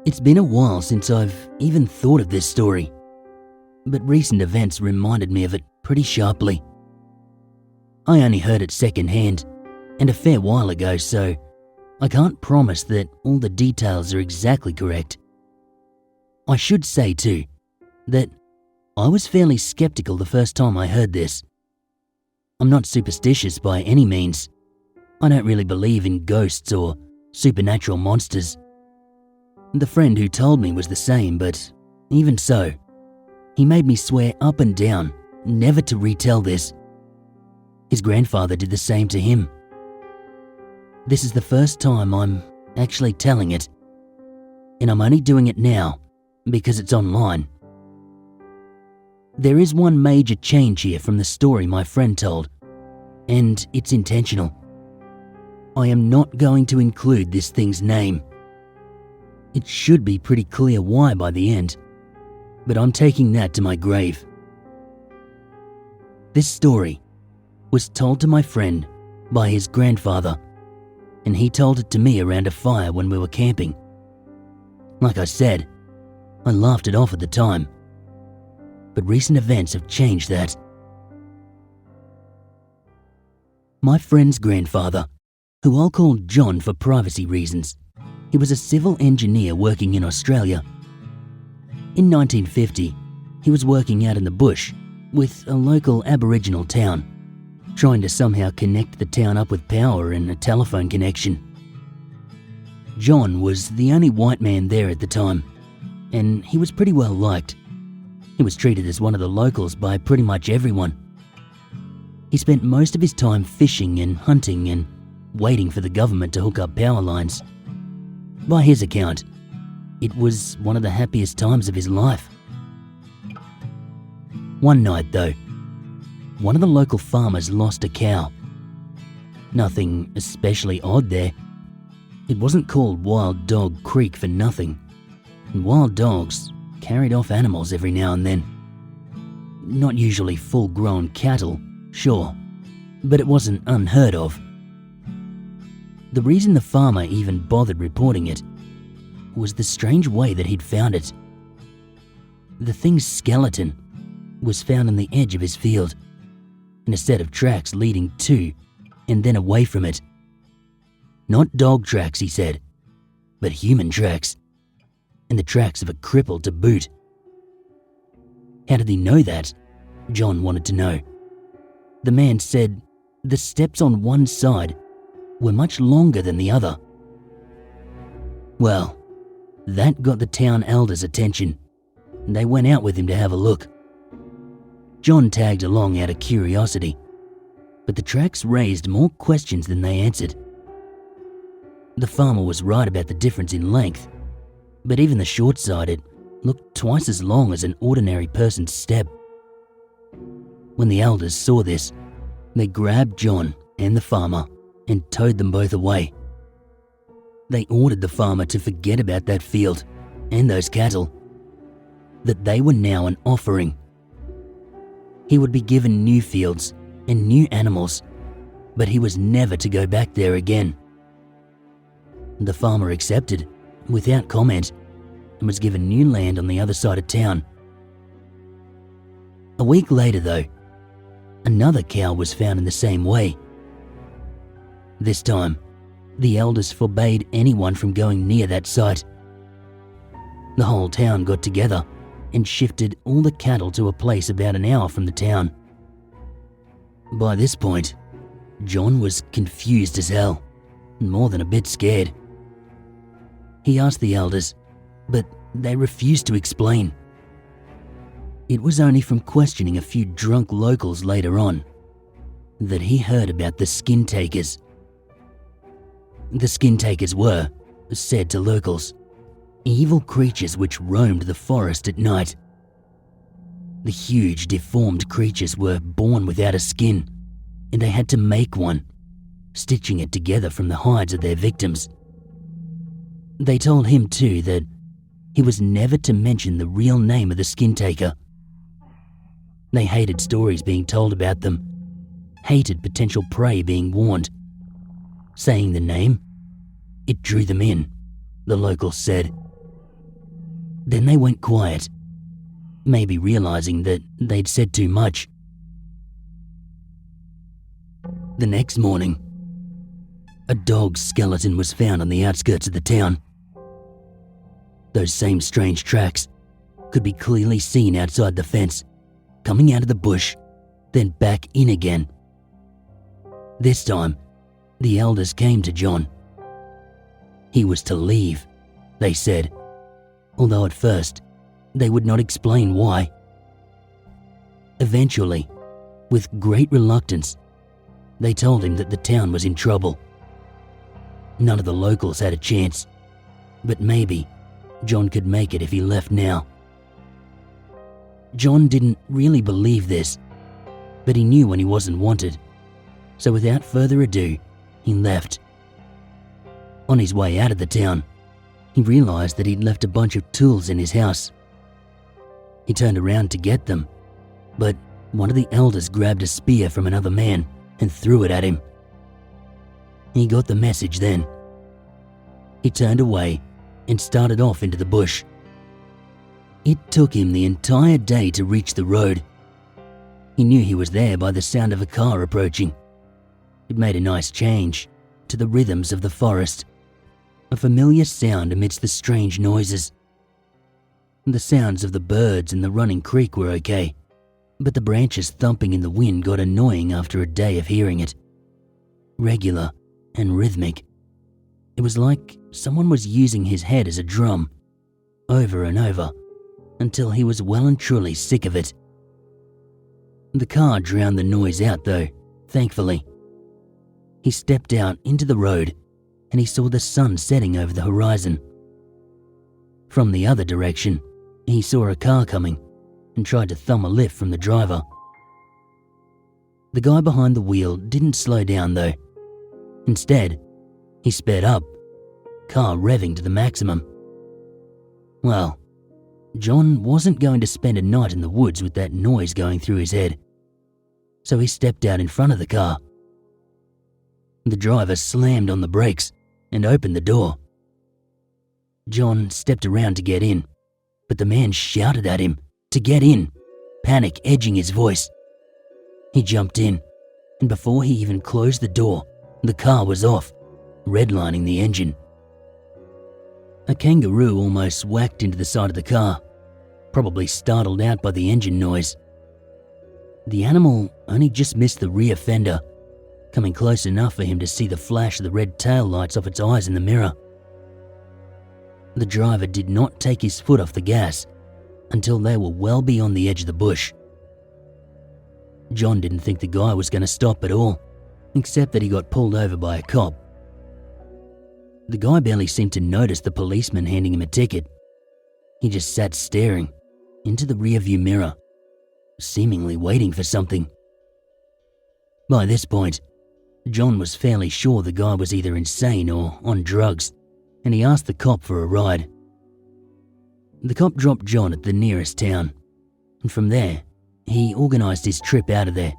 It's been a while since I've even thought of this story, but recent events reminded me of it pretty sharply. I only heard it secondhand, and a fair while ago, so I can't promise that all the details are exactly correct. I should say too, that I was fairly skeptical the first time I heard this. I'm not superstitious by any means. I don't really believe in ghosts or supernatural monsters. The friend who told me was the same, but even so, he made me swear up and down never to retell this. His grandfather did the same to him. This is the first time I'm actually telling it, and I'm only doing it now because it's online. There is one major change here from the story my friend told, and it's intentional. I am not going to include this thing's name. It should be pretty clear why by the end, but I'm taking that to my grave. This story was told to my friend by his grandfather, and he told it to me around a fire when we were camping. Like I said, I laughed it off at the time, but recent events have changed that. My friend's grandfather, who I'll call John for privacy reasons, he was a civil engineer working in Australia. In 1950, he was working out in the bush with a local Aboriginal town, trying to somehow connect the town up with power and a telephone connection. John was the only white man there at the time, and he was pretty well liked. He was treated as one of the locals by pretty much everyone. He spent most of his time fishing and hunting and waiting for the government to hook up power lines. By his account, it was one of the happiest times of his life. One night though, one of the local farmers lost a cow. Nothing especially odd there. It wasn't called Wild Dog Creek for nothing, and wild dogs carried off animals every now and then. Not usually full-grown cattle, sure, but it wasn't unheard of. The reason the farmer even bothered reporting it was the strange way that he'd found it. The thing's skeleton was found on the edge of his field, in a set of tracks leading to and then away from it. Not dog tracks, he said, but human tracks, and the tracks of a cripple to boot. How did he know that? John wanted to know. The man said the steps on one side were much longer than the other. Well, that got the town elders' attention, and they went out with him to have a look. John tagged along out of curiosity, but the tracks raised more questions than they answered. The farmer was right about the difference in length, but even the short side, it looked twice as long as an ordinary person's step. When the elders saw this, they grabbed John and the farmer and towed them both away. They ordered the farmer to forget about that field and those cattle, that they were now an offering. He would be given new fields and new animals, but he was never to go back there again. The farmer accepted, without comment, and was given new land on the other side of town. A week later though, another cow was found in the same way. This time, the elders forbade anyone from going near that site. The whole town got together and shifted all the cattle to a place about an hour from the town. By this point, John was confused as hell, and more than a bit scared. He asked the elders, but they refused to explain. It was only from questioning a few drunk locals later on that he heard about the skin takers. The skin takers were, said to locals, evil creatures which roamed the forest at night. The huge, deformed creatures were born without a skin, and they had to make one, stitching it together from the hides of their victims. They told him too that he was never to mention the real name of the skin taker. They hated stories being told about them, hated potential prey being warned. Saying the name, it drew them in, the locals said. Then they went quiet, maybe realizing that they'd said too much. The next morning, a dog's skeleton was found on the outskirts of the town. Those same strange tracks could be clearly seen outside the fence, coming out of the bush, then back in again. This time, the elders came to John. He was to leave, they said, although at first they would not explain why. Eventually, with great reluctance, they told him that the town was in trouble. None of the locals had a chance, but maybe John could make it if he left now. John didn't really believe this, but he knew when he wasn't wanted, so without further ado, he left. On his way out of the town, he realized that he'd left a bunch of tools in his house. He turned around to get them, but one of the elders grabbed a spear from another man and threw it at him. He got the message then. He turned away and started off into the bush. It took him the entire day to reach the road. He knew he was there by the sound of a car approaching. It made a nice change to the rhythms of the forest, a familiar sound amidst the strange noises. The sounds of the birds and the running creek were okay, but the branches thumping in the wind got annoying after a day of hearing it. Regular and rhythmic. It was like someone was using his head as a drum, over and over, until he was well and truly sick of it. The car drowned the noise out though, thankfully. He stepped out into the road and he saw the sun setting over the horizon. From the other direction, he saw a car coming and tried to thumb a lift from the driver. The guy behind the wheel didn't slow down though. Instead, he sped up, car revving to the maximum. Well, John wasn't going to spend a night in the woods with that noise going through his head, so he stepped out in front of the car. The driver slammed on the brakes and opened the door. John stepped around to get in, but the man shouted at him to get in, panic edging his voice. He jumped in, and before he even closed the door, the car was off, redlining the engine. A kangaroo almost whacked into the side of the car, probably startled out by the engine noise. The animal only just missed the rear fender, coming close enough for him to see the flash of the red tail lights off its eyes in the mirror. The driver did not take his foot off the gas until they were well beyond the edge of the bush. John didn't think the guy was going to stop at all, except that he got pulled over by a cop. The guy barely seemed to notice the policeman handing him a ticket. He just sat staring into the rearview mirror, seemingly waiting for something. By this point, John was fairly sure the guy was either insane or on drugs, and he asked the cop for a ride. The cop dropped John at the nearest town, and from there, he organised his trip out of there.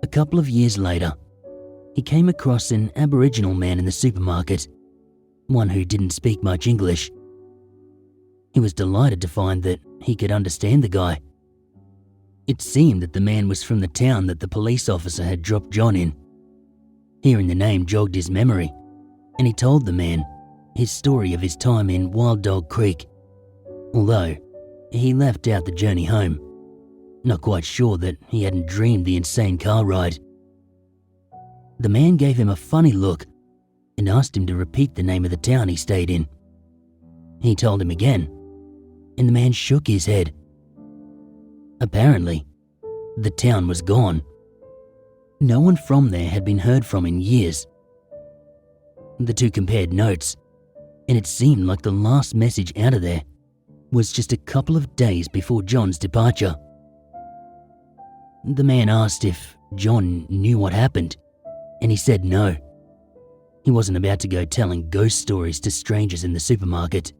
A couple of years later, he came across an Aboriginal man in the supermarket, one who didn't speak much English. He was delighted to find that he could understand the guy. It seemed that the man was from the town that the police officer had dropped John in. Hearing the name jogged his memory, and he told the man his story of his time in Wild Dog Creek, although he left out the journey home, not quite sure that he hadn't dreamed the insane car ride. The man gave him a funny look and asked him to repeat the name of the town he stayed in. He told him again, and the man shook his head. Apparently, the town was gone. No one from there had been heard from in years. The two compared notes, and it seemed like the last message out of there was just a couple of days before John's departure. The man asked if John knew what happened, and he said no. He wasn't about to go telling ghost stories to strangers in the supermarket.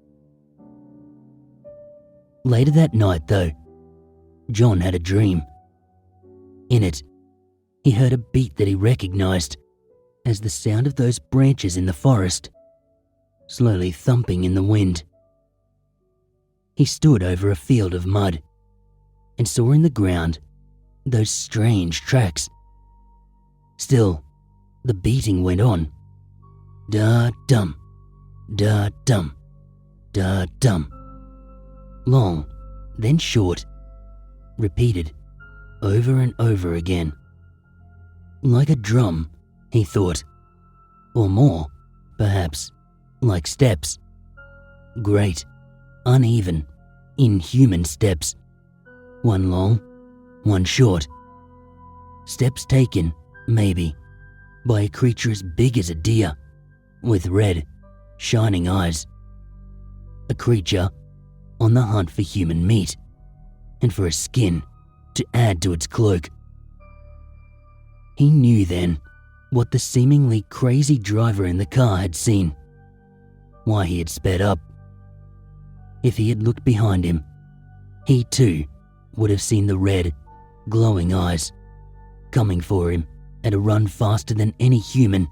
Later that night, though, John had a dream. In it, he heard a beat that he recognized as the sound of those branches in the forest, slowly thumping in the wind. he stood over a field of mud and saw in the ground those strange tracks. Still, the beating went on. Da-dum, da-dum, da-dum. Long, then short, repeated over and over again. Like a drum, he thought, or more, perhaps, like steps. Great, uneven, inhuman steps. One long, one short. Steps taken, maybe, by a creature as big as a deer, with red, shining eyes. A creature on the hunt for human meat, and for a skin to add to its cloak. He knew then what the seemingly crazy driver in the car had seen, why he had sped up. If he had looked behind him, he too would have seen the red, glowing eyes coming for him at a run faster than any human.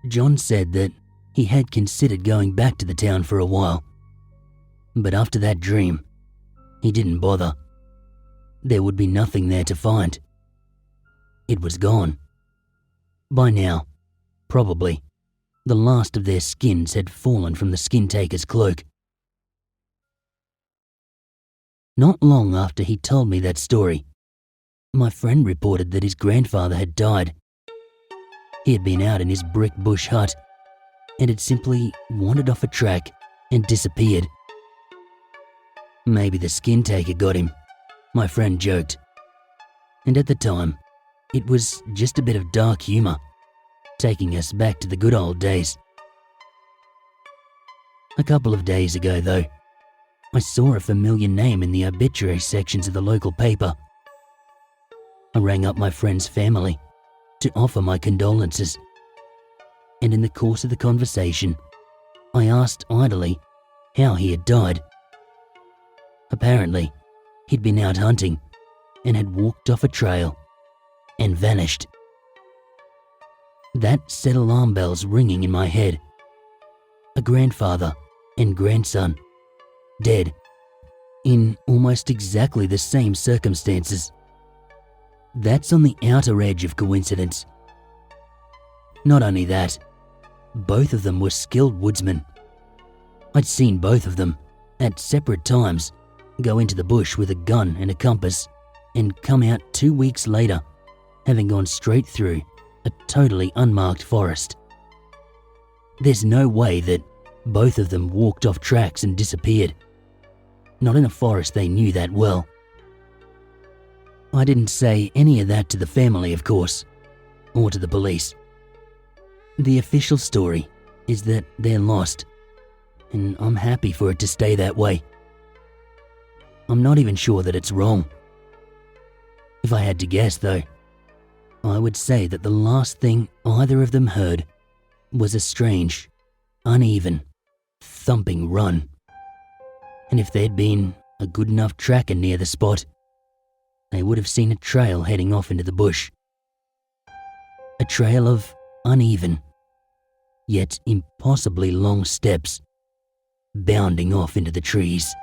John said that he had considered going back to the town for a while, but after that dream, he didn't bother. There would be nothing there to find. It was gone. By now, probably, the last of their skins had fallen from the skin taker's cloak. Not long after he told me that story, my friend reported that his grandfather had died. He had been out in his brick bush hut and had simply wandered off a track and disappeared. Maybe the skin taker got him, my friend joked. And at the time, it was just a bit of dark humor, taking us back to the good old days. A couple of days ago, though, I saw a familiar name in the obituary sections of the local paper. I rang up my friend's family to offer my condolences, and in the course of the conversation, I asked idly how he had died. Apparently, he'd been out hunting and had walked off a trail and vanished. That set alarm bells ringing in my head. A grandfather and grandson, dead, in almost exactly the same circumstances. That's on the outer edge of coincidence. Not only that, both of them were skilled woodsmen. I'd seen both of them, at separate times, go into the bush with a gun and a compass and come out 2 weeks later, having gone straight through a totally unmarked forest. There's no way that both of them walked off tracks and disappeared. Not in a forest they knew that well. I didn't say any of that to the family, of course, or to the police. The official story is that they're lost, and I'm happy for it to stay that way. I'm not even sure that it's wrong. If I had to guess, though, I would say that the last thing either of them heard was a strange, uneven, thumping run. And if there'd been a good enough tracker near the spot, they would have seen a trail heading off into the bush. A trail of uneven, yet impossibly long steps, bounding off into the trees.